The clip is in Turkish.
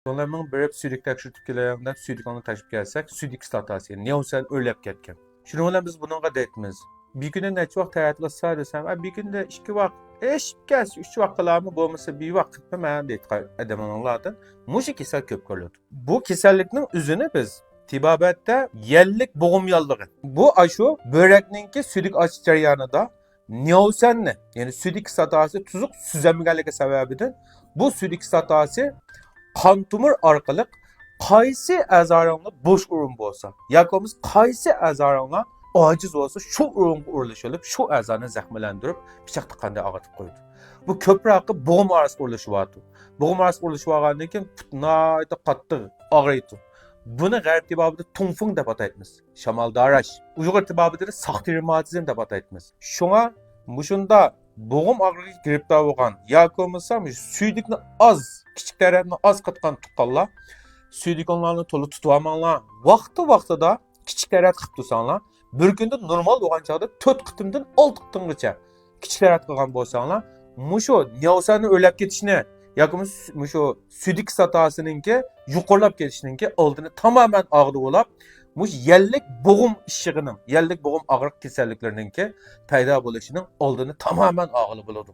Onlarning biri südik tekshirib kelganda südik onu tashib kelsak, südik statasi, nevsel o'lab ketgan. Shuning bilan biz bunga deytmiz. Bir kunda necha vaqt tayyor qilsa desam, bir kunda 2 vaqt, ish kelsa 3 vaqt qilarmi, bo'lmasa bir vaqtmi men deytgan odamlardan mushi kasal ko'p ko'riladi. Bu kasallikning o'zini biz tibobatda yellik bo'g'im yolligi. Bu ashu börekninki südik ochish jarayonida nevsenni, ya'ni südik statasi tuzuq suzamaganligi sababidan bu südik statasi qon tomir orqali qaysi a'zolarga bo'sh o'rin bo'lsa yoki qaysi a'zolarga ojiz bo'lsa shu o'ringa urilish olib shu a'zoni zaxmlantirib pichoqda qanday og'ritib qo'ydi. Bu ko'proq bo'g'im orasi urilishyapti. Bo'g'im orasi urilishgandan keyin putnayda qattiq og'riydi. Buni g'arb tibobida tunfung deb ataymiz. Shamoldarash. Uyg'ur tibobida saqt revmatizm deb ataymiz. Shunga mushunda bo'g'im og'rig'iga giribdor bo'lgan yoki bo'lmasa suydikni oz kichik tarafni oz qatgan tuqqanlar suydikonlarni to'la tutib olmanglar. Vaqtida kichik taraf qilib tursanglar, bir kunda normal bo'lgan chog'da 4 qitimdan 6 qitimgacha kichik taraf qilgan bo'lsanglar, mushu nevsani o'lab ketishni yoki mushu sudik statasininki yuqorilab ketishininki oldini tamoman og'rib olib, mush yellik bo'g'im ishig'ining, yellik bo'g'im og'riq kasalliklarininki paydo bo'lishining oldini tamoman og'rib bo'ladi.